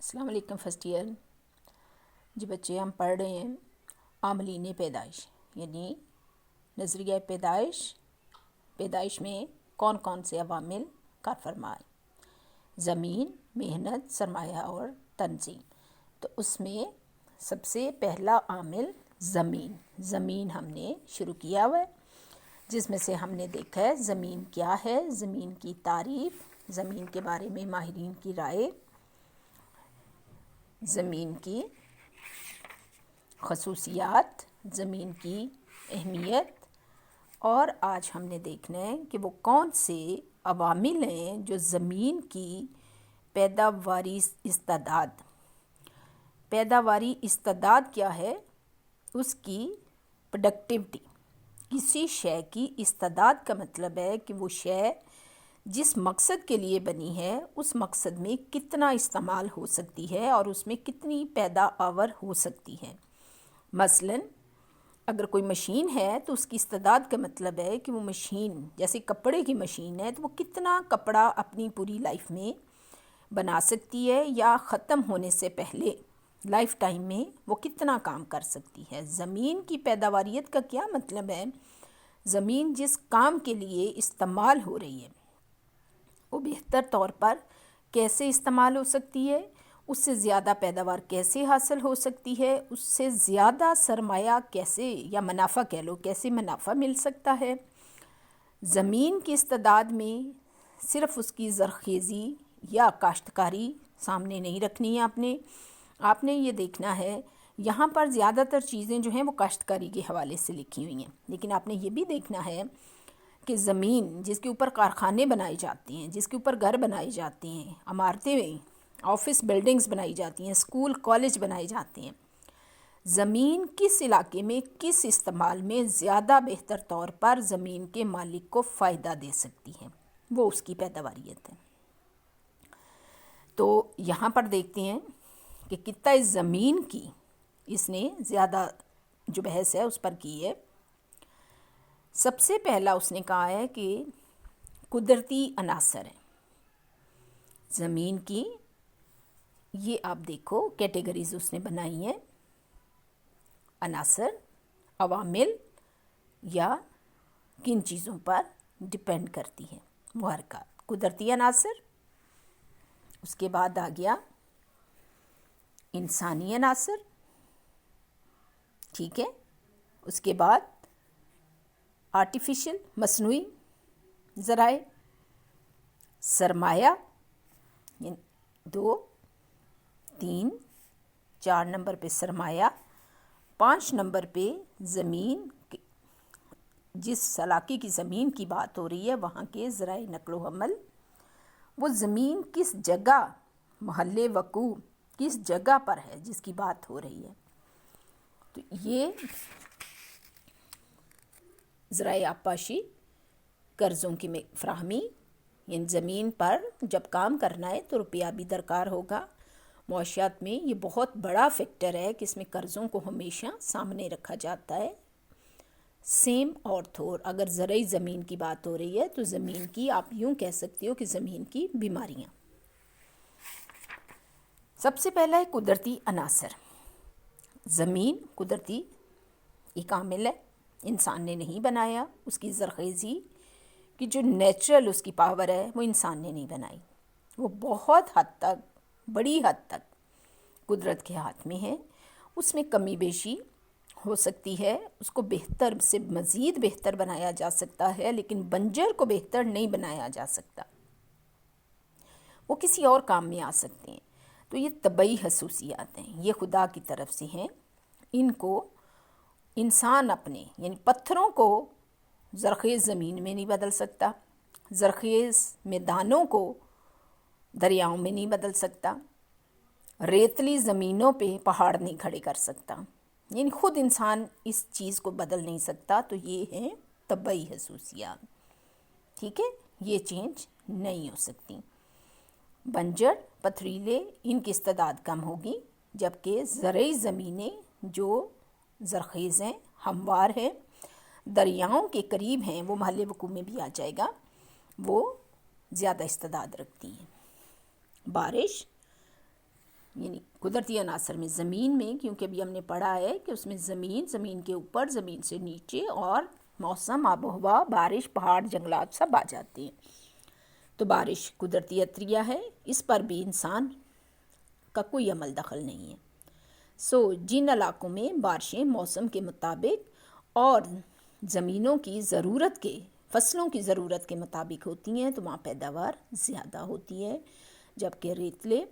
السلام علیکم first year جی بچے، ہم پڑھ رہے ہیں عاملین پیدائش، یعنی نظریہ پیدائش میں کون کون سے عوامل کار فرمائے، زمین، محنت، سرمایہ اور تنظیم۔ تو اس میں سب سے پہلا عامل زمین ہم نے شروع کیا ہوا ہے، جس میں سے ہم نے دیکھا ہے زمین کیا ہے، زمین کی تعریف، زمین کے بارے میں ماہرین کی رائے، زمین کی خصوصیات، زمین کی اہمیت، اور آج ہم نے دیکھنا ہے کہ وہ کون سے عوامل ہیں جو زمین کی پیداواری استعداد کیا ہے، اس کی پروڈکٹیوٹی۔ کسی شے کی استعداد کا مطلب ہے کہ وہ شے جس مقصد کے لیے بنی ہے اس مقصد میں کتنا استعمال ہو سکتی ہے اور اس میں کتنی پیداوار ہو سکتی ہے۔ مثلاً اگر کوئی مشین ہے تو اس کی استعداد کا مطلب ہے کہ وہ مشین جیسے کپڑے کی مشین ہے تو وہ کتنا کپڑا اپنی پوری لائف میں بنا سکتی ہے، یا ختم ہونے سے پہلے لائف ٹائم میں وہ کتنا کام کر سکتی ہے۔ زمین کی پیداواریت کا کیا مطلب ہے؟ زمین جس کام کے لیے استعمال ہو رہی ہے وہ بہتر طور پر کیسے استعمال ہو سکتی ہے، اس سے زیادہ پیداوار کیسے حاصل ہو سکتی ہے، اس سے زیادہ سرمایہ کیسے، یا منافع کہہ لو، کیسے منافع مل سکتا ہے۔ زمین کی استعداد میں صرف اس کی زرخیزی یا کاشتکاری سامنے نہیں رکھنی ہے، آپ نے یہ دیکھنا ہے یہاں پر زیادہ تر چیزیں جو ہیں وہ کاشتکاری کے حوالے سے لکھی ہوئی ہیں، لیکن آپ نے یہ بھی دیکھنا ہے کہ زمین جس کے اوپر کارخانے بنائے جاتے ہیں، جس کے اوپر گھر بنائے جاتے ہیں، عمارتیں، آفس بلڈنگز بنائی جاتی ہیں، اسکول کالج بنائے جاتے ہیں، زمین کس علاقے میں کس استعمال میں زیادہ بہتر طور پر زمین کے مالک کو فائدہ دے سکتی ہے، وہ اس کی پیداواریت ہے۔ تو یہاں پر دیکھتے ہیں کہ قطع زمین کی اس نے زیادہ جو بحث ہے اس پر کی ہے۔ سب سے پہلا اس نے کہا ہے کہ قدرتی عناصر ہیں زمین کی، یہ آپ دیکھو کیٹیگریز اس نے بنائی ہیں، عناصر، عوامل، یا کن چیزوں پر ڈپینڈ کرتی ہیں وہ حرکات۔ قدرتی عناصر، اس کے بعد آ گیا انسانی عناصر، ٹھیک ہے، اس کے بعد آرٹیفیشل مصنوعی ذرائع، سرمایہ، 2، 3، 4 نمبر پہ سرمایہ، 5 نمبر پہ زمین، جس علاقے کی زمین کی بات ہو رہی ہے وہاں کے ذرائع نقل و حمل، وہ زمین کس جگہ، محل وقوع کس جگہ پر ہے جس کی بات ہو رہی ہے۔ تو یہ ذرائع آبپاشی، قرضوں کی فراہمی، یعنی زمین پر جب کام کرنا ہے تو روپیہ بھی درکار ہوگا۔ معاشیات میں یہ بہت بڑا فیکٹر ہے کہ اس میں قرضوں کو ہمیشہ سامنے رکھا جاتا ہے۔ سیم اور تھور، اگر زرعی زمین کی بات ہو رہی ہے تو زمین کی آپ یوں کہہ سکتے ہو کہ زمین کی بیماریاں۔ سب سے پہلا ہے قدرتی عناصر۔ زمین قدرتی ایک عامل ہے، انسان نے نہیں بنایا، اس کی زرخیزی کی جو نیچرل اس کی پاور ہے وہ انسان نے نہیں بنائی، وہ بہت حد تک، بڑی حد تک قدرت کے ہاتھ میں ہے۔ اس میں کمی بیشی ہو سکتی ہے، اس کو بہتر سے مزید بہتر بنایا جا سکتا ہے، لیکن بنجر کو بہتر نہیں بنایا جا سکتا، وہ کسی اور کام میں آ سکتے ہیں۔ تو یہ طبعی خصوصیات ہیں، یہ خدا کی طرف سے ہیں، ان کو انسان اپنے، یعنی پتھروں کو زرخیز زمین میں نہیں بدل سکتا، زرخیز میدانوں کو دریاؤں میں نہیں بدل سکتا، ریتلی زمینوں پہ پہاڑ نہیں کھڑے کر سکتا، یعنی خود انسان اس چیز کو بدل نہیں سکتا۔ تو یہ ہیں طبعی خصوصیات، ٹھیک ہے، یہ چینج نہیں ہو سکتی۔ بنجر، پتھریلے، ان کی استعداد کم ہوگی، جبکہ زرعی زمینیں جو زرخیز ہیں، ہموار ہیں، دریاؤں کے قریب ہیں، وہ محل وقوع میں بھی آ جائے گا، وہ زیادہ استعداد رکھتی ہیں۔ بارش، یعنی قدرتی عناصر میں زمین میں، کیونکہ ابھی ہم نے پڑھا ہے کہ اس میں زمین کے اوپر، زمین سے نیچے، اور موسم، آب و ہوا، بارش، پہاڑ، جنگلات سب آ جاتے ہیں۔ تو بارش قدرتی عطیہ ہے، اس پر بھی انسان کا کوئی عمل دخل نہیں ہے۔ جن علاقوں میں بارشیں موسم کے مطابق اور زمینوں کی ضرورت کے، فصلوں کی ضرورت کے مطابق ہوتی ہیں تو وہاں پیداوار زیادہ ہوتی ہے، جبکہ ریتلے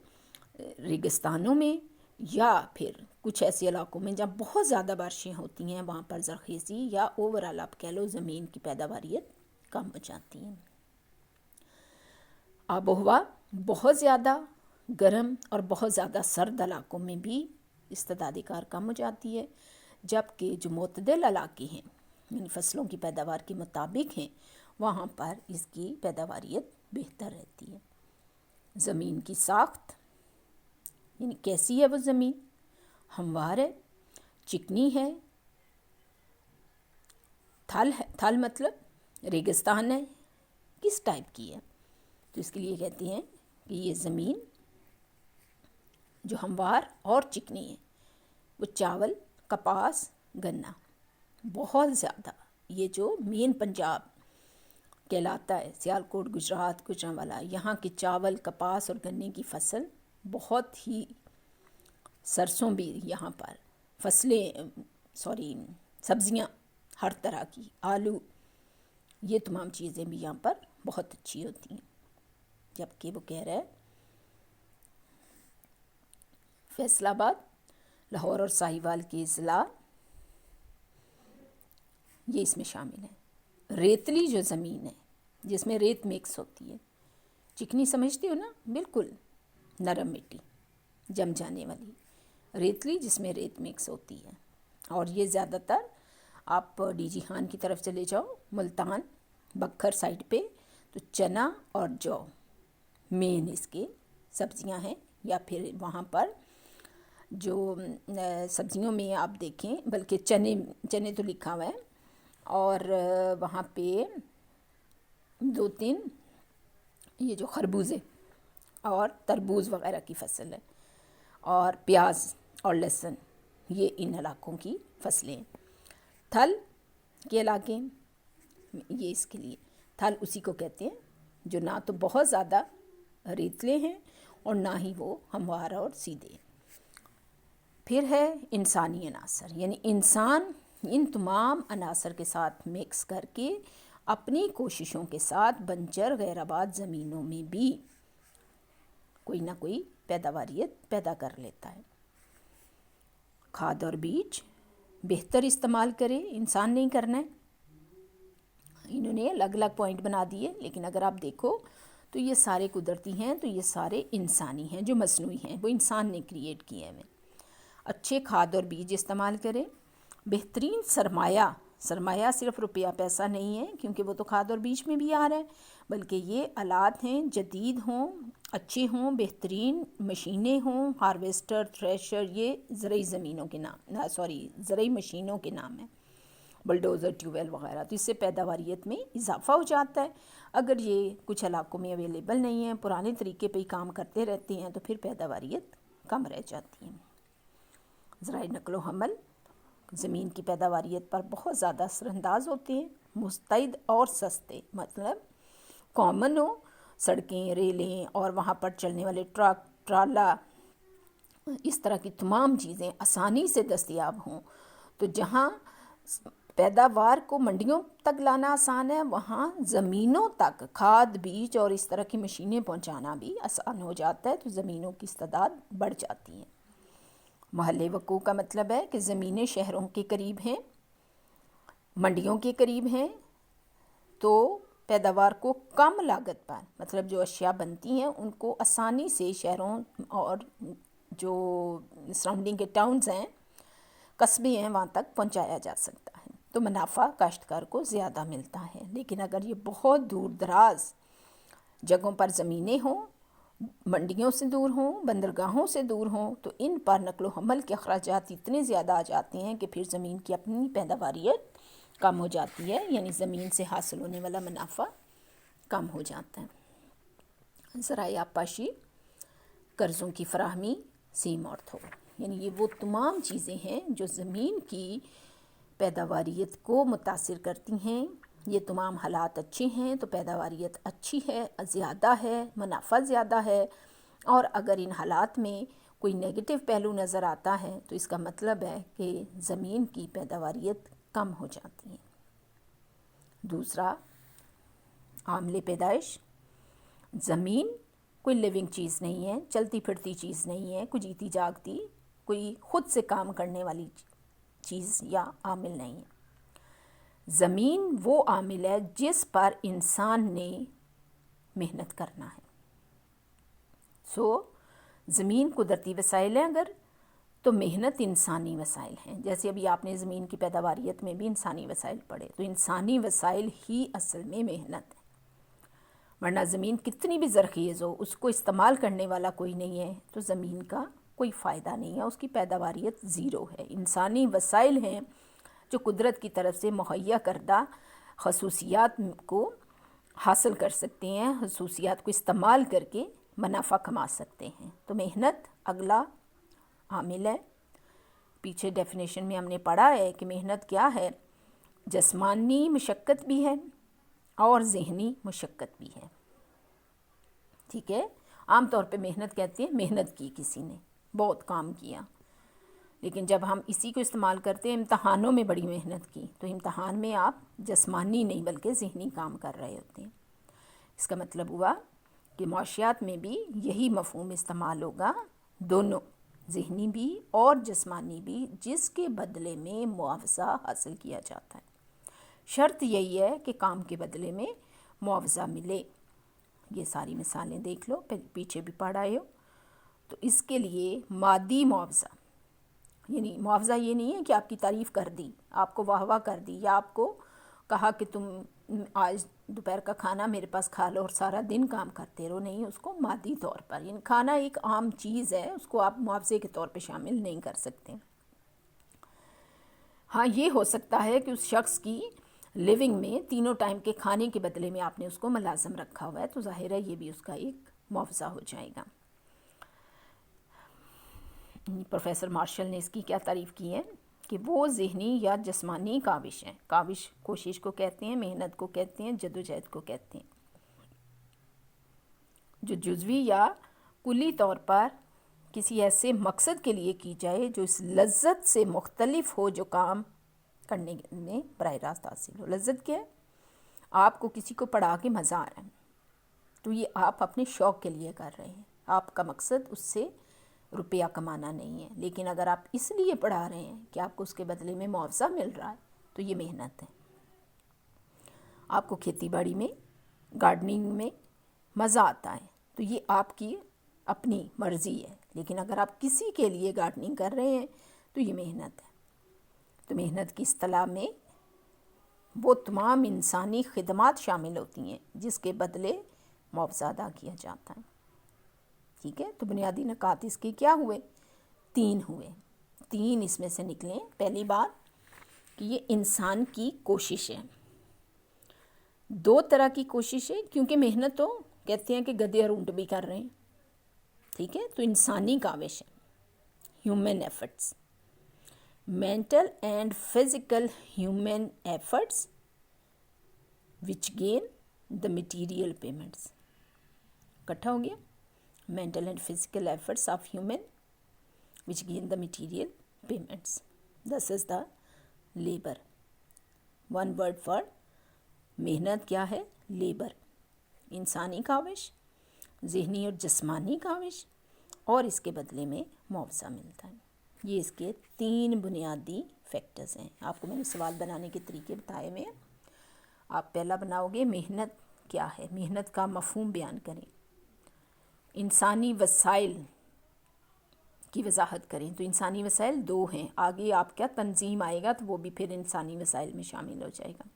ریگستانوں میں یا پھر کچھ ایسے علاقوں میں جہاں بہت زیادہ بارشیں ہوتی ہیں وہاں پر زرخیزی یا اوورآل آپ کہہ لو زمین کی پیداواریت کم ہو جاتی ہے۔ آب و ہوا بہت زیادہ گرم اور بہت زیادہ سرد علاقوں میں بھی استعداد کار کم ہو جاتی ہے، جبکہ جو معتدل علاقے ہیں یعنی فصلوں کی پیداوار کے مطابق ہیں وہاں پر اس کی پیداواریت بہتر رہتی ہے۔ زمین کی ساخت یعنی کیسی ہے وہ زمین؟ ہموار ہے، چکنی ہے، تھل مطلب ریگستان ہے، کس ٹائپ کی ہے؟ تو اس کے لیے کہتے ہیں کہ یہ زمین جو ہموار اور چکنی ہے وہ چاول، کپاس، گنا بہت زیادہ، یہ جو مین پنجاب کہلاتا ہے، سیالکوٹ، گجرات، گوجرانوالا، یہاں کے چاول، کپاس اور گنے کی فصل بہت ہی، سرسوں بھی یہاں پر، سبزیاں ہر طرح کی، آلو، یہ تمام چیزیں بھی یہاں پر بہت اچھی ہوتی ہیں۔ جبکہ وہ کہہ رہا ہے فیصل آباد، لاہور اور ساہیوال کے اضلاع یہ اس میں شامل ہے۔ ریتلی جو زمین ہے جس میں ریت مکس ہوتی ہے، چکنی سمجھتے ہو نا، بالکل نرم مٹی جم جانے والی، ریتلی جس میں ریت مکس ہوتی ہے، اور یہ زیادہ تر آپ ڈی جی خان کی طرف چلے جاؤ، ملتان، بکھر سائڈ پہ، تو چنا اور جو مین اس کے سبزیاں ہیں، یا پھر وہاں پر جو سبزیوں میں آپ دیکھیں، بلکہ چنے تو لکھا ہوا ہے، اور وہاں پہ 2-3 یہ جو خربوزے اور تربوز وغیرہ کی فصل ہے، اور پیاز اور لہسن، یہ ان علاقوں کی فصلیں ہیں۔ تھل کے علاقے، یہ اس کے لیے تھل اسی کو کہتے ہیں جو نہ تو بہت زیادہ ریتلے ہیں اور نہ ہی وہ ہموار اور سیدھے۔ پھر ہے انسانی عناصر، یعنی انسان ان تمام عناصر کے ساتھ مکس کر کے اپنی کوششوں کے ساتھ بنجر غیر آباد زمینوں میں بھی کوئی نہ کوئی پیداواریت پیدا کر لیتا ہے۔ کھاد اور بیج بہتر استعمال کرے، انسان نہیں کرنا ہے۔ انہوں نے الگ الگ پوائنٹ بنا دیے، لیکن اگر آپ دیکھو تو یہ سارے قدرتی ہیں، تو یہ سارے انسانی ہیں، جو مصنوعی ہیں وہ انسان نے کریٹ کیے ہیں۔ اچھے کھاد اور بیج استعمال کرے، بہترین سرمایہ صرف روپیہ پیسہ نہیں ہے، کیونکہ وہ تو کھاد اور بیج میں بھی آ رہا ہے، بلکہ یہ آلات ہیں، جدید ہوں، اچھے ہوں، بہترین مشینیں ہوں، ہارویسٹر، تھریشر، یہ زرعی مشینوں کے نام ہیں، بلڈوزر، ٹیوبویل وغیرہ، تو اس سے پیداواریت میں اضافہ ہو جاتا ہے۔ اگر یہ کچھ علاقوں میں اویلیبل نہیں ہیں، پرانے طریقے پہ ہی کام کرتے رہتے ہیں، تو پھر پیداواریت کم رہ جاتی ہے۔ ذرائع نقل و حمل زمین کی پیداواریت پر بہت زیادہ اثر انداز ہوتے ہیں، مستعد اور سستے، مطلب کامن ہو، سڑکیں، ریلیں، اور وہاں پر چلنے والے ٹرک، ٹرالا، اس طرح کی تمام چیزیں آسانی سے دستیاب ہوں، تو جہاں پیداوار کو منڈیوں تک لانا آسان ہے، وہاں زمینوں تک کھاد، بیج اور اس طرح کی مشینیں پہنچانا بھی آسان ہو جاتا ہے، تو زمینوں کی استعداد بڑھ جاتی ہیں۔ محلِ وقوع کا مطلب ہے کہ زمینیں شہروں کے قریب ہیں، منڈیوں کے قریب ہیں، تو پیداوار کو کم لاگت پر، مطلب جو اشیاء بنتی ہیں ان کو آسانی سے شہروں اور جو سراؤنڈنگ کے ٹاؤنز ہیں، قصبے ہیں، وہاں تک پہنچایا جا سکتا ہے، تو منافع کاشتکار کو زیادہ ملتا ہے۔ لیکن اگر یہ بہت دور دراز جگہوں پر زمینیں ہوں، منڈیوں سے دور ہوں، بندرگاہوں سے دور ہوں، تو ان پر نقل و حمل کے اخراجات اتنے زیادہ آ جاتے ہیں کہ پھر زمین کی اپنی پیداواریت کم ہو جاتی ہے، یعنی زمین سے حاصل ہونے والا منافع کم ہو جاتا ہے۔ ذرائع آبپاشی، قرضوں کی فراہمی، سیم اور تھو، یعنی یہ وہ تمام چیزیں ہیں جو زمین کی پیداواریت کو متاثر کرتی ہیں۔ یہ تمام حالات اچھے ہیں تو پیداواریت اچھی ہے، زیادہ ہے، منافع زیادہ ہے، اور اگر ان حالات میں کوئی نیگیٹو پہلو نظر آتا ہے تو اس کا مطلب ہے کہ زمین کی پیداواریت کم ہو جاتی ہے۔ دوسرا، عامل پیدائش۔ زمین کوئی لیونگ چیز نہیں ہے، چلتی پھرتی چیز نہیں ہے، کوئی جیتی جاگتی، کوئی خود سے کام کرنے والی چیز یا عامل نہیں ہے۔ زمین وہ عامل ہے جس پر انسان نے محنت کرنا ہے۔ زمین قدرتی وسائل ہیں اگر، تو محنت انسانی وسائل ہیں۔ جیسے ابھی آپ نے زمین کی پیداواریت میں بھی انسانی وسائل پڑھے، تو انسانی وسائل ہی اصل میں محنت ہے، ورنہ زمین کتنی بھی زرخیز ہو، اس کو استعمال کرنے والا کوئی نہیں ہے تو زمین کا کوئی فائدہ نہیں ہے، اس کی پیداواریت زیرو ہے۔ انسانی وسائل ہیں جو قدرت کی طرف سے مہیا کردہ خصوصیات کو حاصل کر سکتے ہیں، خصوصیات کو استعمال کر کے منافع کما سکتے ہیں۔ تو محنت اگلا عامل ہے۔ پیچھے ڈیفینیشن میں ہم نے پڑھا ہے کہ محنت کیا ہے، جسمانی مشقت بھی ہے اور ذہنی مشقت بھی ہے، ٹھیک ہے۔ عام طور پہ محنت کہتے ہیں محنت کی، کسی نے بہت کام کیا، لیکن جب ہم اسی کو استعمال کرتے ہیں امتحانوں میں بڑی محنت کی، تو امتحان میں آپ جسمانی نہیں بلکہ ذہنی کام کر رہے ہوتے ہیں۔ اس کا مطلب ہوا کہ معاشیات میں بھی یہی مفہوم استعمال ہوگا، دونوں ذہنی بھی اور جسمانی بھی، جس کے بدلے میں معاوضہ حاصل کیا جاتا ہے۔ شرط یہی ہے کہ کام کے بدلے میں معاوضہ ملے۔ یہ ساری مثالیں دیکھ لو، پیچھے بھی پڑھ آئے ہو۔ تو اس کے لیے مادی معاوضہ، یعنی معاوضہ یہ نہیں ہے کہ آپ کی تعریف کر دی، آپ کو واہ واہ کر دی، یا آپ کو کہا کہ تم آج دوپہر کا کھانا میرے پاس کھا لو اور سارا دن کام کرتے رہو، نہیں، اس کو مادی طور پر، یعنی کھانا ایک عام چیز ہے، اس کو آپ معاوضے کے طور پہ شامل نہیں کر سکتے۔ ہاں یہ ہو سکتا ہے کہ اس شخص کی لیونگ میں تینوں ٹائم کے کھانے کے بدلے میں آپ نے اس کو ملازم رکھا ہوا ہے، تو ظاہر ہے یہ بھی اس کا ایک معاوضہ ہو جائے گا۔ پروفیسر مارشل نے اس کی کیا تعریف کی ہے کہ وہ ذہنی یا جسمانی کاوش ہیں، کاوش کوشش کو کہتے ہیں، محنت کو کہتے ہیں، جدوجہد کو کہتے ہیں، جو جزوی یا کلی طور پر کسی ایسے مقصد کے لیے کی جائے جو اس لذت سے مختلف ہو جو کام کرنے میں براہ راست حاصل ہو۔ لذت کیا ہے؟ آپ کو کسی کو پڑھا کے مزہ آ رہا ہے، تو یہ آپ اپنے شوق کے لیے کر رہے ہیں، آپ کا مقصد اس سے روپیہ کمانا نہیں ہے، لیکن اگر آپ اس لیے پڑھا رہے ہیں کہ آپ کو اس کے بدلے میں معاوضہ مل رہا ہے تو یہ محنت ہے۔ آپ کو کھیتی باڑی میں، گارڈننگ میں مزہ آتا ہے تو یہ آپ کی اپنی مرضی ہے، لیکن اگر آپ کسی کے لیے گارڈننگ کر رہے ہیں تو یہ محنت ہے۔ تو محنت کی اصطلاح میں وہ تمام انسانی خدمات شامل ہوتی ہیں جس کے بدلے معاوضہ ادا کیا جاتا ہے، ٹھیک ہے۔ تو بنیادی نکات اس کے کیا ہوئے؟ 3 ہوئے، 3 اس میں سے نکلیں۔ پہلی بات کہ یہ انسان کی کوشش ہے، 2 طرح کی کوشش ہے، کیونکہ محنت تو کہتے ہیں کہ گدھے اور اونٹ بھی کر رہے ہیں، ٹھیک ہے۔ تو انسانی کاوش ہے، human efforts, mental and physical human efforts which gain the material payments, اکٹھا ہو گیا، mental and physical efforts of human which gain the material payments. This is the labor. One word for محنت کیا ہے؟ لیبر، انسانی کاوش، ذہنی اور جسمانی کاوش، اور اس کے بدلے میں معاوضہ ملتا ہے۔ یہ اس کے 3 بنیادی فیکٹرز ہیں۔ آپ کو میں نے سوال بنانے کے طریقے بتائے ہوئے ہیں۔ آپ پہلا بناؤ گے محنت کیا ہے، محنت کا مفہوم بیان کریں، انسانی وسائل کی وضاحت کریں۔ تو انسانی وسائل 2 ہیں، آگے آپ کیا تنظیم آئے گا تو وہ بھی پھر انسانی وسائل میں شامل ہو جائے گا۔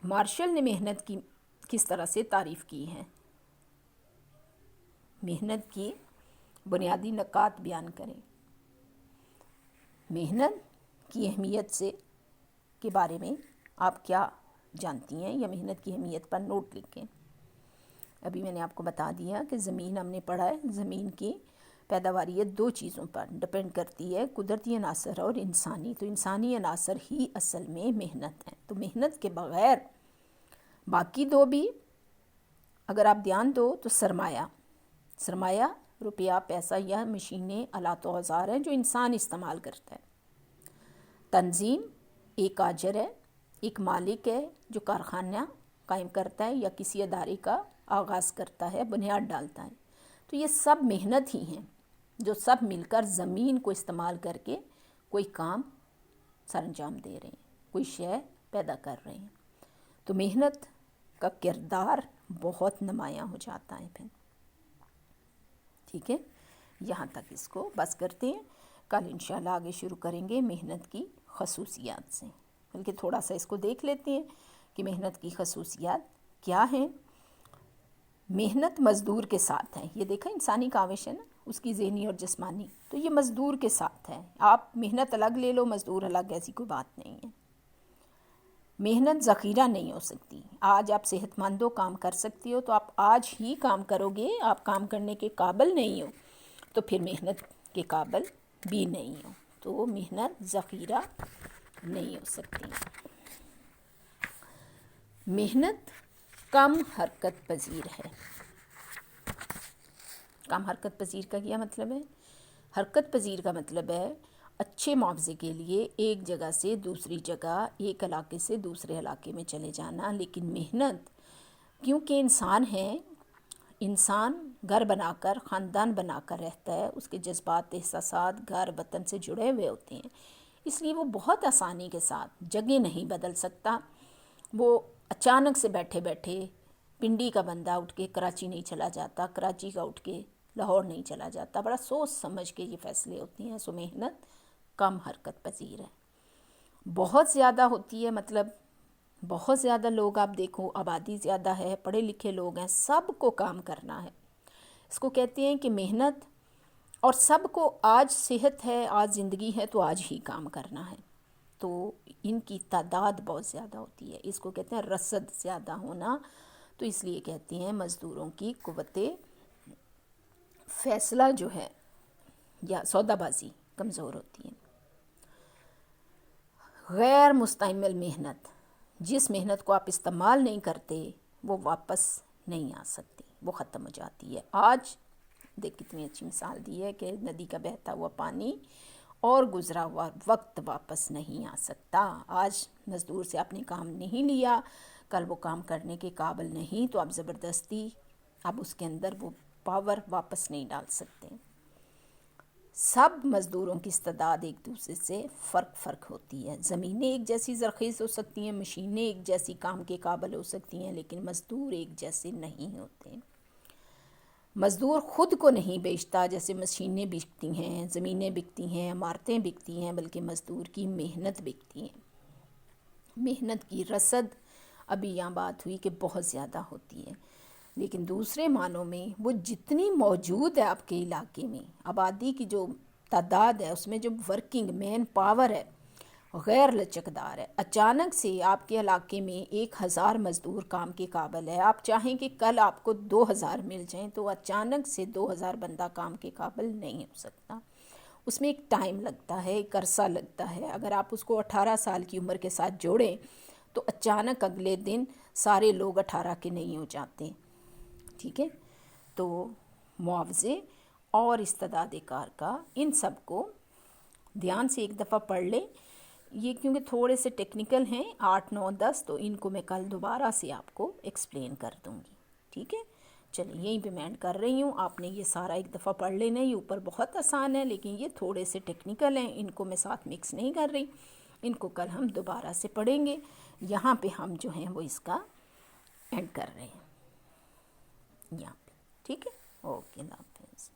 مارشل نے محنت کی کس طرح سے تعریف کی ہے؟ محنت کی بنیادی نکات بیان کریں، محنت کی اہمیت سے کے بارے میں آپ کیا جانتی ہیں، یا محنت کی اہمیت پر نوٹ لکھیں۔ ابھی میں نے آپ کو بتا دیا کہ زمین ہم نے پڑھا ہے، زمین کی پیداواریت 2 چیزوں پر ڈپینڈ کرتی ہے، قدرتی عناصر اور انسانی، تو انسانی عناصر ہی اصل میں محنت ہے۔ تو محنت کے بغیر باقی 2 بھی اگر آپ دھیان دو تو سرمایہ روپیہ، پیسہ یا مشینیں، آلات و اوزار ہیں جو انسان استعمال کرتا ہے۔ تنظیم ایک آجر ہے، ایک مالک ہے جو کارخانہ قائم کرتا ہے یا کسی ادارے کا آغاز کرتا ہے، بنیاد ڈالتا ہے۔ تو یہ سب محنت ہی ہیں جو سب مل کر زمین کو استعمال کر کے کوئی کام سر انجام دے رہے ہیں، کوئی شے پیدا کر رہے ہیں۔ تو محنت کا کردار بہت نمایاں ہو جاتا ہے پھر۔ ٹھیک ہے، یہاں تک اس کو بس کرتے ہیں، کل انشاءاللہ آگے شروع کریں گے محنت کی خصوصیات سے، بلکہ تھوڑا سا اس کو دیکھ لیتے ہیں کہ محنت کی خصوصیات کیا ہیں۔ محنت مزدور کے ساتھ ہے، یہ دیکھیں انسانی کاوش ہے نا، اس کی ذہنی اور جسمانی، تو یہ مزدور کے ساتھ ہے، آپ محنت الگ لے لو مزدور الگ، ایسی کوئی بات نہیں ہے۔ محنت ذخیرہ نہیں ہو سکتی، آج آپ صحت مند ہو، کام کر سکتی ہو تو آپ آج ہی کام کرو گے، آپ کام کرنے کے قابل نہیں ہو تو پھر محنت کے قابل بھی نہیں ہو، تو محنت ذخیرہ نہیں ہو سکتی۔ محنت کم حرکت پذیر ہے۔ کم حرکت پذیر کا کیا مطلب ہے؟ حرکت پذیر کا مطلب ہے اچھے معاوضے کے لیے ایک جگہ سے دوسری جگہ، ایک علاقے سے دوسرے علاقے میں چلے جانا، لیکن محنت کیونکہ انسان ہے، انسان گھر بنا کر، خاندان بنا کر رہتا ہے، اس کے جذبات، احساسات گھر وطن سے جڑے ہوئے ہوتے ہیں، اس لیے وہ بہت آسانی کے ساتھ جگہ نہیں بدل سکتا۔ وہ اچانک سے بیٹھے بیٹھے پنڈی کا بندہ اٹھ کے کراچی نہیں چلا جاتا، کراچی کا اٹھ کے لاہور نہیں چلا جاتا، بڑا سوچ سمجھ کے یہ فیصلے ہوتے ہیں۔ سو محنت کم حرکت پذیر ہے۔ بہت زیادہ ہوتی ہے، مطلب بہت زیادہ لوگ، آپ دیکھو آبادی زیادہ ہے، پڑھے لکھے لوگ ہیں، سب کو کام کرنا ہے، اس کو کہتے ہیں کہ محنت، اور سب کو آج صحت ہے، آج زندگی ہے تو آج ہی کام کرنا ہے، تو ان کی تعداد بہت زیادہ ہوتی ہے، اس کو کہتے ہیں رصد زیادہ ہونا، تو اس لیے کہتے ہیں مزدوروں کی قوت فیصلہ جو ہے یا سودا بازی کمزور ہوتی ہے۔ غیر مستعمل محنت، جس محنت کو آپ استعمال نہیں کرتے وہ واپس نہیں آ سکتی، وہ ختم ہو جاتی ہے۔ آج دیکھ کتنی اچھی مثال دی ہے کہ ندی کا بہتا ہوا پانی اور گزرا ہوا وقت واپس نہیں آ سکتا۔ آج مزدور سے آپ نے کام نہیں لیا، کل وہ کام کرنے کے قابل نہیں، تو آپ زبردستی اب اس کے اندر وہ پاور واپس نہیں ڈال سکتے۔ سب مزدوروں کی استعداد ایک دوسرے سے فرق ہوتی ہے، زمینیں ایک جیسی زرخیز ہو سکتی ہیں، مشینیں ایک جیسی کام کے قابل ہو سکتی ہیں، لیکن مزدور ایک جیسے نہیں ہوتے۔ مزدور خود کو نہیں بیچتا جیسے مشینیں بکتی ہیں، زمینیں بکتی ہیں، عمارتیں بکتی ہیں، بلکہ مزدور کی محنت بکتی ہیں۔ محنت کی رصد ابھی یہاں بات ہوئی کہ بہت زیادہ ہوتی ہے، لیکن دوسرے معنوں میں وہ جتنی موجود ہے آپ کے علاقے میں، آبادی کی جو تعداد ہے اس میں جو ورکنگ مین پاور ہے غیر لچکدار ہے۔ اچانک سے آپ کے علاقے میں 1000 مزدور کام کے قابل ہے، آپ چاہیں کہ کل آپ کو 2000 مل جائیں تو اچانک سے 2000 بندہ کام کے قابل نہیں ہو سکتا، اس میں ایک ٹائم لگتا ہے، ایک عرصہ لگتا ہے۔ اگر آپ اس کو 18 سال کی عمر کے ساتھ جوڑیں تو اچانک اگلے دن سارے لوگ 18 کے نہیں ہو جاتے۔ ٹھیک ہے، تو معاوضے اور استعداد کار کا، ان سب کو دھیان سے ایک دفعہ پڑھ لیں، یہ کیونکہ تھوڑے سے ٹیکنیکل ہیں، 8 9 10، تو ان کو میں کل دوبارہ سے آپ کو ایکسپلین کر دوں گی۔ ٹھیک ہے، چلیے یہیں پہ میں اینڈ کر رہی ہوں، آپ نے یہ سارا ایک دفعہ پڑھ لینا، یہ اوپر بہت آسان ہے لیکن یہ تھوڑے سے ٹیکنیکل ہیں، ان کو میں ساتھ مکس نہیں کر رہی، ان کو کل ہم دوبارہ سے پڑھیں گے۔ یہاں پہ ہم جو ہیں وہ اس کا اینڈ کر رہے ہیں یہاں پہ۔ ٹھیک ہے، اوکے، اللہ حافظ۔